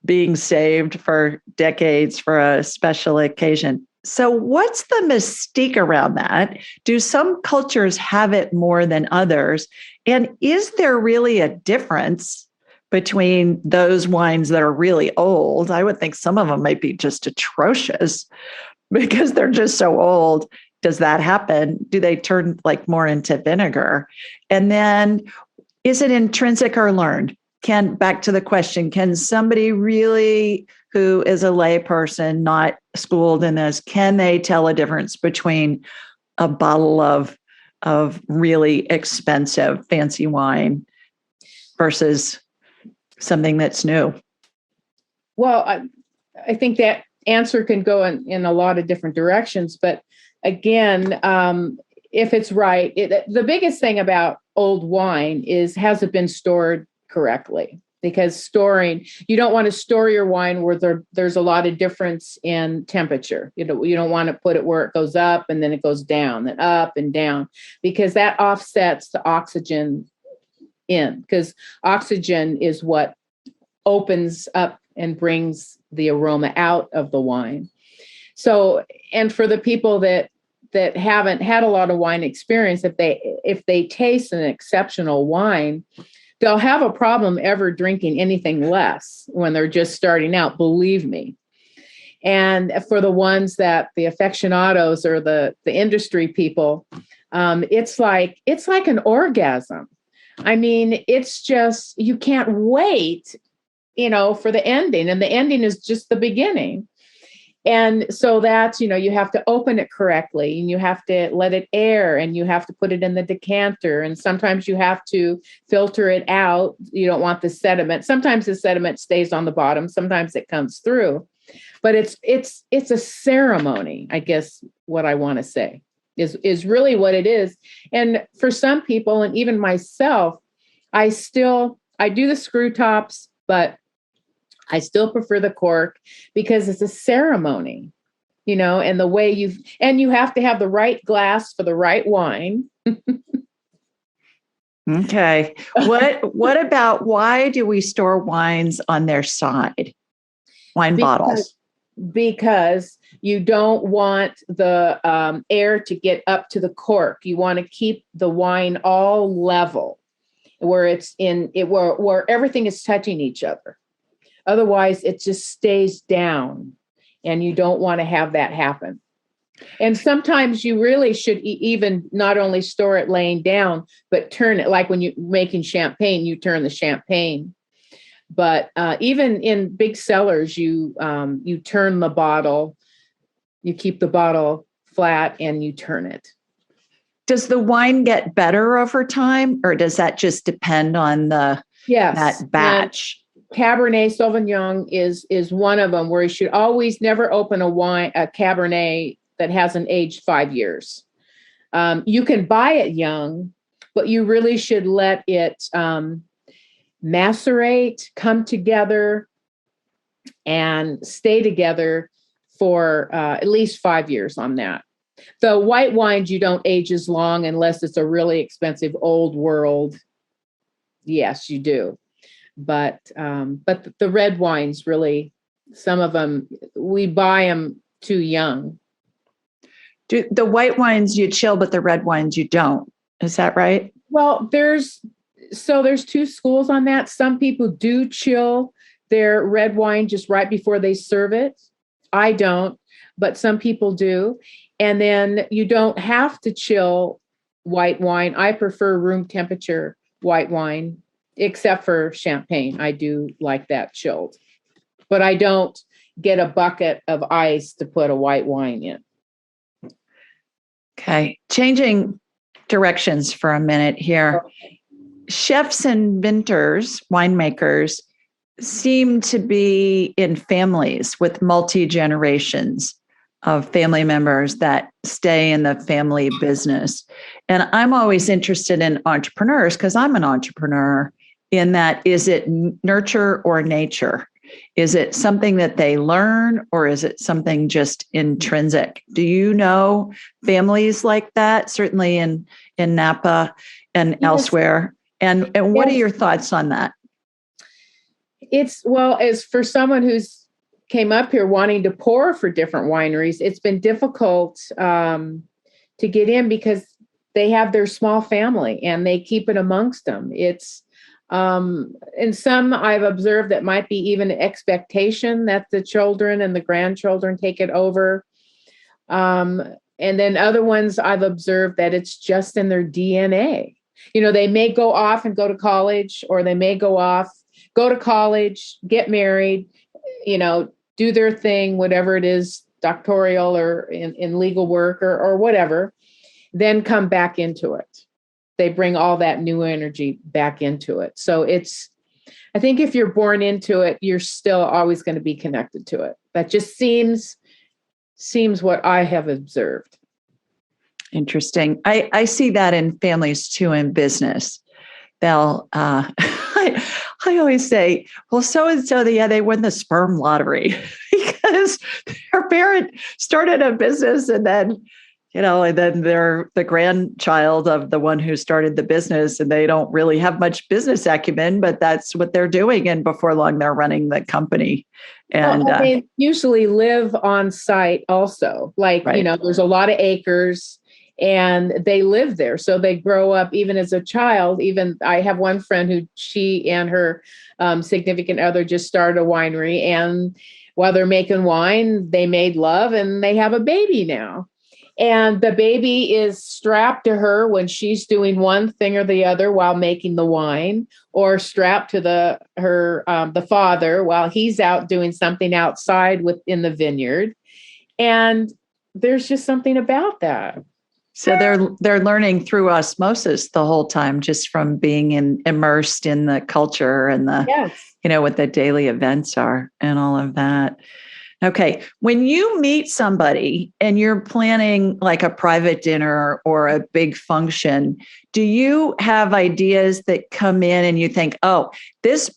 A: being saved for decades for a special occasion. So what's the mystique around that? Do some cultures have it more than others? And is there really a difference between those wines that are really old? I would think some of them might be just atrocious because they're just so old. Does that happen? Do they turn like more into vinegar? And then is it intrinsic or learned? Back to the question, can somebody really, who is a lay person, not schooled in this, can they tell a difference between a bottle of really expensive fancy wine versus something that's new?
B: Well, I think that answer can go in a lot of different directions. But again, if it's right, the biggest thing about old wine is, has it been stored correctly? because you don't want to store your wine where there's a lot of difference in temperature. You don't want to put it where it goes up and then it goes down, then up and down, because that offsets the oxygen in, because oxygen is what opens up and brings the aroma out of the wine. So, and for the people that haven't had a lot of wine experience, if they taste an exceptional wine, they'll have a problem ever drinking anything less when they're just starting out, believe me. And for the ones that the aficionados or the industry people, it's like an orgasm. I mean, it's just, you can't wait, for the ending, and the ending is just the beginning. And so that's, you have to open it correctly, and you have to let it air, and you have to put it in the decanter. And sometimes you have to filter it out. You don't want the sediment. Sometimes the sediment stays on the bottom. Sometimes it comes through, but it's a ceremony, I guess what I want to say is really what it is. And for some people, and even myself, I do the screw tops, but I still prefer the cork because it's a ceremony, and the way you have to have the right glass for the right wine.
A: Okay. What about, why do we store wines on their side? Bottles?
B: Because you don't want the air to get up to the cork. You want to keep the wine all level, where where everything is touching each other. Otherwise, it just stays down, and you don't want to have that happen. And sometimes you really should even not only store it laying down, but turn it, like when you're making champagne, you turn the champagne. But even in big cellars, you turn the bottle, you keep the bottle flat, and you turn it.
A: Does the wine get better over time, or does that just depend on that batch?
B: Cabernet Sauvignon is one of them, where you should always never open a Cabernet that hasn't aged 5 years. You can buy it young, but you really should let it macerate, come together, and stay together for at least 5 years on that. The white wines, you don't age as long unless it's a really expensive old world. Yes, you do. But the red wines, really, some of them, we buy them too young.
A: Do the white wines you chill, but the red wines you don't? Is that right?
B: Well, there's two schools on that. Some people do chill their red wine just right before they serve it. I don't, but some people do. And then you don't have to chill white wine. I prefer room temperature white wine, except for champagne. I do like that chilled, but I don't get a bucket of ice to put a white wine in.
A: Okay. Changing directions for a minute here.
B: Okay.
A: Chefs and vintners, winemakers, seem to be in families with multi-generations of family members that stay in the family business. And I'm always interested in entrepreneurs, because I'm an entrepreneur, in that, is it nurture or nature? Is it something that they learn, or is it something just intrinsic? Do you know families like that? Certainly in Napa and elsewhere. And what are your thoughts on that?
B: As for someone who's came up here wanting to pour for different wineries, it's been difficult to get in because they have their small family and they keep it amongst them. It's and some I've observed that might be even an expectation that the children and the grandchildren take it over. And then other ones I've observed that it's just in their DNA. They may go off and go to college, or they may go to college, get married, do their thing, whatever it is, doctoral or in legal work or whatever, then come back into it. They bring all that new energy back into it. So I think if you're born into it, you're still always going to be connected to it. That just seems what I have observed.
A: Interesting. I see that in families too, in business. they'll, I always say, well, so-and-so, they won the sperm lottery because their parent started a business and then, and then they're the grandchild of the one who started the business and they don't really have much business acumen, but that's what they're doing. And before long, they're running the company. And
B: they usually live on site also. Like,
A: right.
B: There's a lot of acres and they live there. So they grow up even as a child. Even I have one friend who she and her significant other just started a winery. And while they're making wine, they made love and they have a baby now. And the baby is strapped to her when she's doing one thing or the other while making the wine, or strapped to the father while he's out doing something outside in the vineyard. And there's just something about that.
A: So they're learning through osmosis the whole time, just from being immersed in the culture and what the daily events are and all of that. Okay. When you meet somebody and you're planning like a private dinner or a big function, do you have ideas that come in and you think, oh, this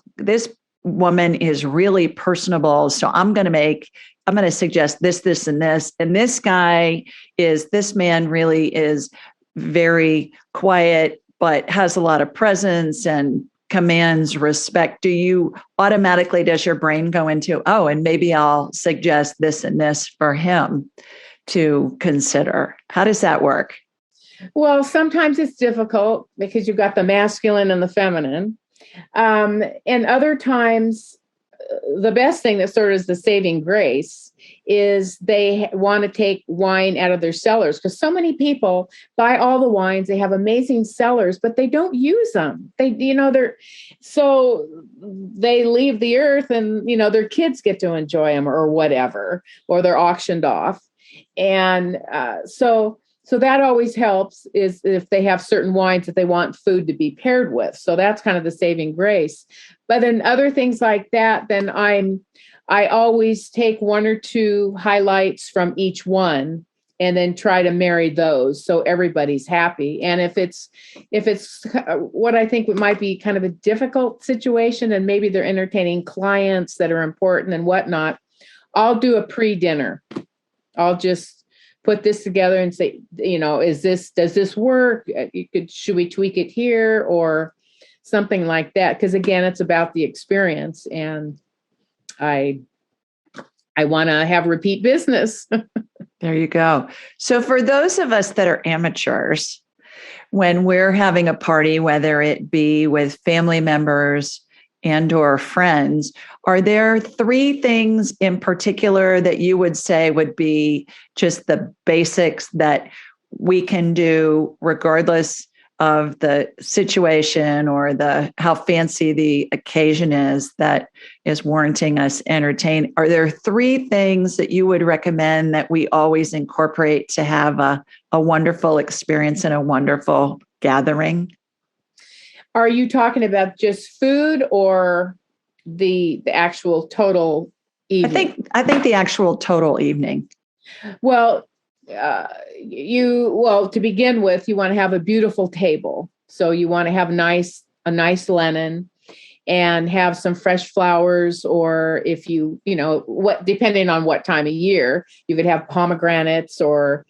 A: woman is really personable. So I'm going to suggest this, and this. And this man really is very quiet, but has a lot of presence and commands respect. Does your brain go into, oh, and maybe I'll suggest this and this for him to consider? How does that work?
B: Well, sometimes it's difficult because you've got the masculine and the feminine. And other times, the best thing that sort of is the saving grace is they want to take wine out of their cellars, because so many people buy all the wines. They have amazing cellars, but they don't use them. They leave the earth and, their kids get to enjoy them or whatever, or they're auctioned off. And so that always helps is if they have certain wines that they want food to be paired with. So that's kind of the saving grace. But then other things like that, then I always take one or two highlights from each one and then try to marry those so everybody's happy. And if it's what I think might be kind of a difficult situation and maybe they're entertaining clients that are important and whatnot, I'll do a pre-dinner. I'll just put this together and say, does this work? Should we tweak it here or something like that? Because again, it's about the experience, and I want to have repeat business.
A: There you go. So for those of us that are amateurs, when we're having a party, whether it be with family members and or friends, are there three things in particular that you would say would be just the basics that we can do regardless of the situation or how fancy the occasion is that is warranting us entertain? Are there three things that you would recommend that we always incorporate to have a wonderful experience and a wonderful gathering?
B: Are you talking about just food or the actual total evening?
A: I think the actual total evening.
B: Well, to begin with, you want to have a beautiful table. So you want to have a nice linen and have some fresh flowers, or if depending on what time of year, you could have pomegranates or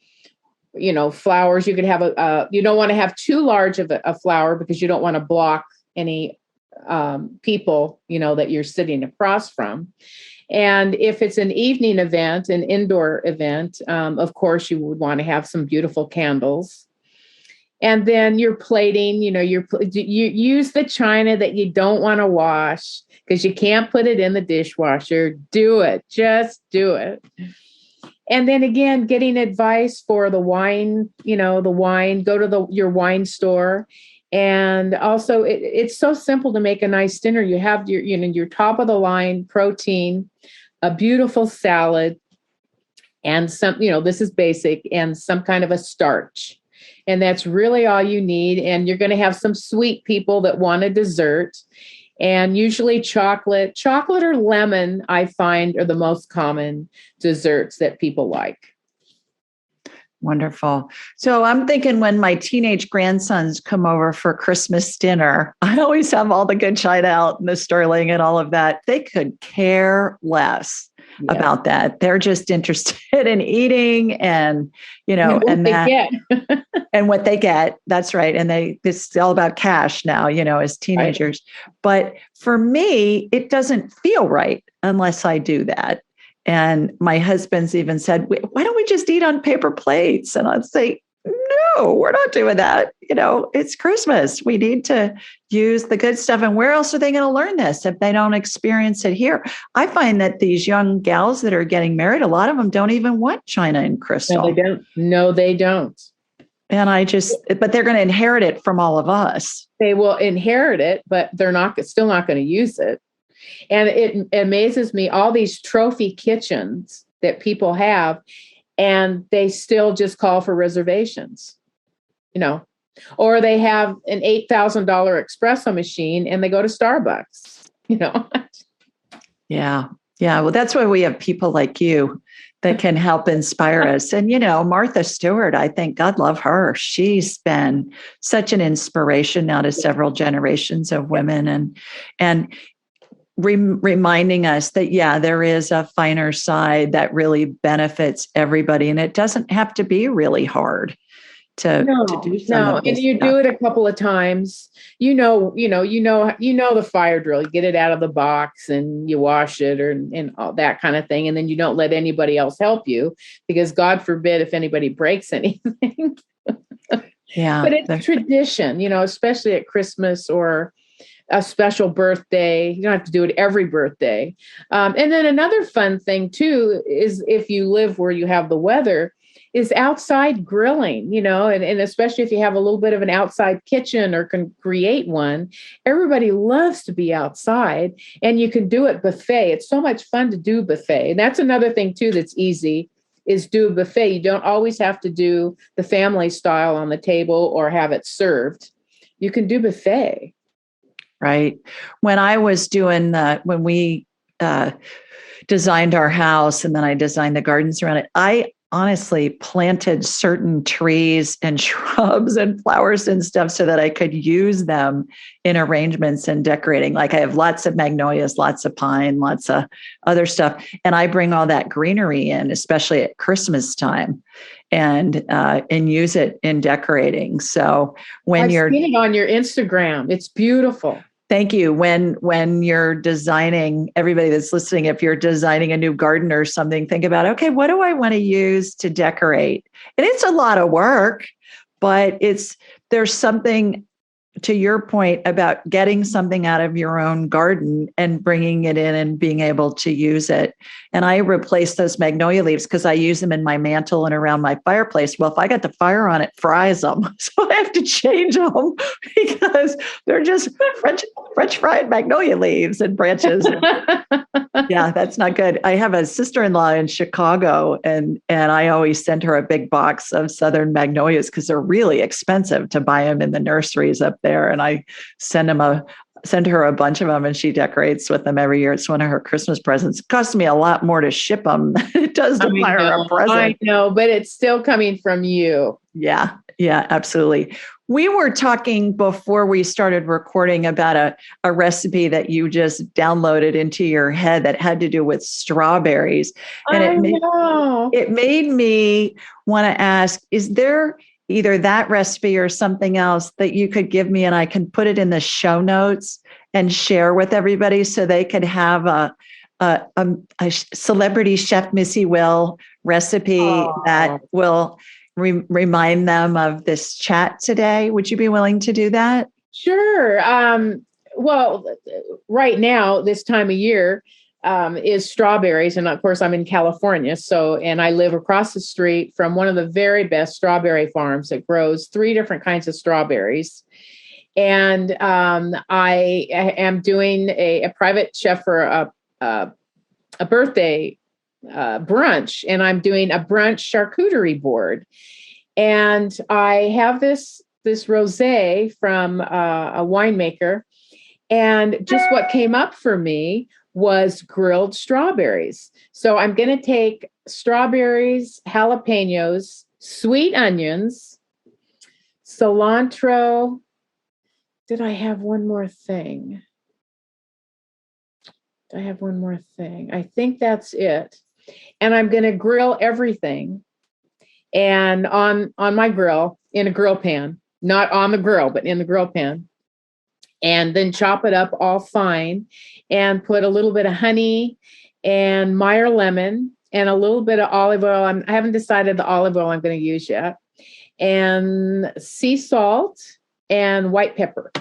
B: flowers. You could have you don't want to have too large of a flower because you don't want to block any people, that you're sitting across from. And if it's an evening event, an indoor event, of course, you would want to have some beautiful candles. And then your plating, you use the china that you don't want to wash because you can't put it in the dishwasher. Do it. Just do it. And then again, getting advice for the wine, go to your wine store. And also it's so simple to make a nice dinner. You have your top of the line protein, a beautiful salad, and some, this is basic, and some kind of a starch. And that's really all you need. And you're going to have some sweet people that want a dessert. And usually chocolate or lemon, I find, are the most common desserts that people like.
A: Wonderful. So I'm thinking when my teenage grandsons come over for Christmas dinner, I always have all the good china out and the sterling and all of that. They could care less about that. They're just interested in eating and, and that and what they get. That's right. And it's all about cash now, as teenagers. Right. But for me, it doesn't feel right unless I do that. And my husband's even said, why don't we just eat on paper plates? And I'd say, no, we're not doing that. It's Christmas. We need to use the good stuff. And where else are they going to learn this if they don't experience it here? I find that these young gals that are getting married, a lot of them don't even want china and crystal.
B: No, they don't.
A: And but they're going to inherit it from all of us.
B: They will inherit it, but they're still not going to use it. And it amazes me, all these trophy kitchens that people have, and they still just call for reservations, or they have an $8,000 espresso machine and they go to Starbucks,
A: Yeah. Yeah. Well, that's why we have people like you that can help inspire us. And, Martha Stewart, I think, God love her. She's been such an inspiration now to several generations of women and reminding us that, there is a finer side that really benefits everybody. And it doesn't have to be really hard to do some of this
B: and you
A: stuff.
B: do it a couple of times, you know the fire drill, you get it out of the box and you wash it and all that kind of thing. And then you don't let anybody else help you because God forbid if anybody breaks anything.
A: Yeah.
B: But it's tradition, especially at Christmas or a special birthday. You don't have to do it every birthday. And then another fun thing too, is if you live where you have the weather, is outside grilling, and especially if you have a little bit of an outside kitchen or can create one, everybody loves to be outside and you can do it buffet. It's so much fun to do buffet. And that's another thing too, that's easy is do a buffet. You don't always have to do the family style on the table or have it served. You can do buffet.
A: Right. When I was when we designed our house and then I designed the gardens around it, I honestly planted certain trees and shrubs and flowers and stuff so that I could use them in arrangements and decorating. Like I have lots of magnolias, lots of pine, lots of other stuff. And I bring all that greenery in, especially at Christmas time, and use it in decorating. So
B: I've seen it on your Instagram. It's beautiful.
A: Thank you. When you're designing, everybody that's listening, if you're designing a new garden or something, think about, okay, what do I want to use to decorate? And it's a lot of work, but there's something, to your point, about getting something out of your own garden and bringing it in and being able to use it. And I replace those magnolia leaves because I use them in my mantle and around my fireplace. Well, if I got the fire on, it fries them. So I have to change them because they're just French fried magnolia leaves and branches. Yeah, that's not good. I have a sister-in-law in Chicago, and I always send her a big box of southern magnolias because they're really expensive to buy them in the nurseries up there. And I send her a bunch of them, and she decorates with them every year. It's one of her Christmas presents. It costs me a lot more to ship them than it does to buy her a present.
B: I know, but it's still coming from you.
A: Yeah, absolutely. We were talking before we started recording about a recipe that you just downloaded into your head that had to do with strawberries. And it made me want to ask, is there either that recipe or something else that you could give me and I can put it in the show notes and share with everybody so they could have a celebrity Chef Missy Will recipe that will remind them of this chat today? Would you be willing to do that?
B: Sure. Well, right now, this time of year is strawberries. And of course, I'm in California. And I live across the street from one of the very best strawberry farms that grows 3 different kinds of strawberries. And I am doing a private chef for a birthday brunch, and I'm doing a brunch charcuterie board. And I have this rosé from a winemaker, and just what came up for me was grilled strawberries. So I'm going to take strawberries, jalapenos, sweet onions, cilantro. Did I have one more thing? I think that's it. And I'm going to grill everything. And on my grill, in a grill pan, not on the grill, but in the grill pan. And then chop it up all fine and put a little bit of honey and Meyer lemon and a little bit of olive oil. I haven't decided the olive oil I'm going to use yet. And sea salt and white pepper.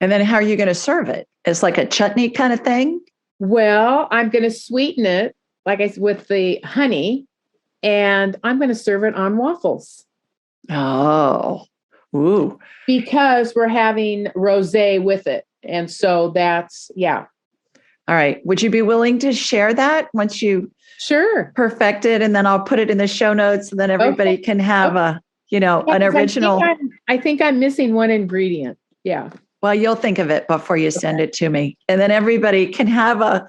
A: And then how are you going to serve it? It's like a chutney kind of thing?
B: Well, I'm going to sweeten it, like I said, with the honey, and I'm going to serve it on waffles.
A: Oh, ooh.
B: Because we're having rosé with it. And so that's, yeah.
A: All right. Would you be willing to share that once you perfect it? And then I'll put it in the show notes, and then everybody can have an original.
B: I think I'm missing one ingredient. Yeah.
A: Well, you'll think of it before you send it to me. And then everybody can have a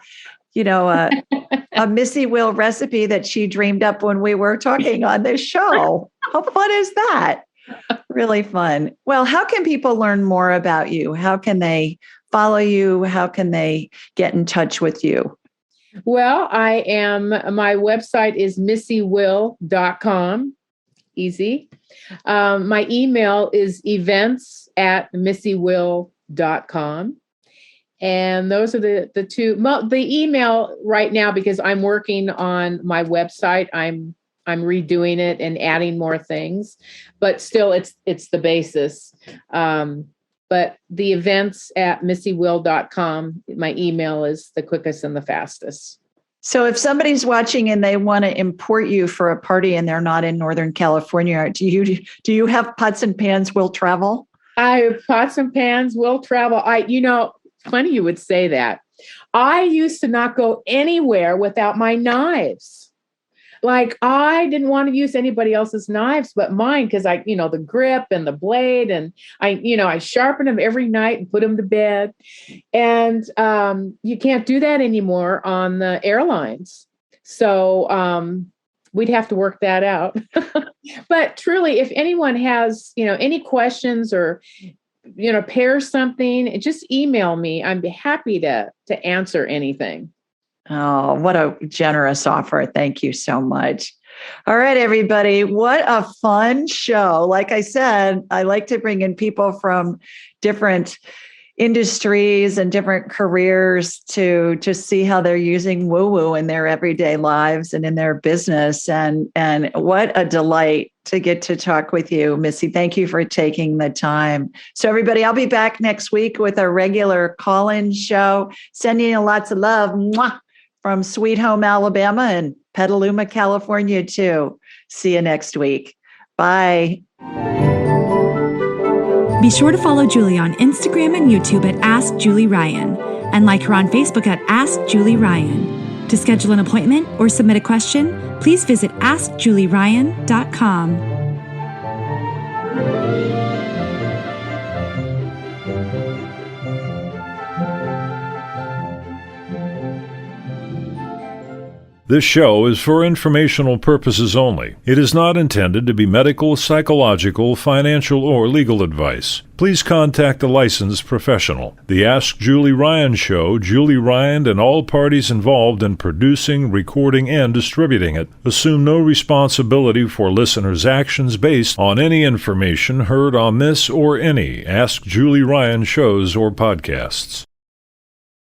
A: Missy Will recipe that she dreamed up when we were talking on this show. How fun is that? Really fun. Well, how can people learn more about you? How can they follow you? How can they get in touch with you?
B: Well, my website is missywill.com. Easy. My email is events@missywill.com. And those are the two. The email right now, because I'm working on my website, I'm redoing it and adding more things, but still it's the basis. But the events@missywill.com, my email is the quickest and the fastest.
A: So if somebody's watching and they want to import you for a party and they're not in Northern California, do you have pots and pans will travel?
B: Pots and pans will travel. Funny you would say that. I used to not go anywhere without my knives. Like, I didn't want to use anybody else's knives but mine, because the grip and the blade, and I sharpen them every night and put them to bed. And you can't do that anymore on the airlines. So we'd have to work that out. But truly, if anyone has, any questions or, pair something, just email me. I'd be happy to answer anything.
A: Oh, what a generous offer. Thank you so much. All right, everybody. What a fun show. Like I said, I like to bring in people from different industries and different careers to see how they're using woo-woo in their everyday lives and in their business. And what a delight to get to talk with you, Missy. Thank you for taking the time. So everybody, I'll be back next week with a regular call-in show. Sending you lots of love. Mwah! From Sweet Home, Alabama, and Petaluma, California, too. See you next week. Bye.
C: Be sure to follow Julie on Instagram and YouTube at Ask Julie Ryan, and like her on Facebook at Ask Julie Ryan. To schedule an appointment or submit a question, please visit AskJulieRyan.com.
D: This show is for informational purposes only. It is not intended to be medical, psychological, financial, or legal advice. Please contact a licensed professional. The Ask Julie Ryan Show, Julie Ryan and all parties involved in producing, recording, and distributing it assume no responsibility for listeners' actions based on any information heard on this or any Ask Julie Ryan shows or podcasts.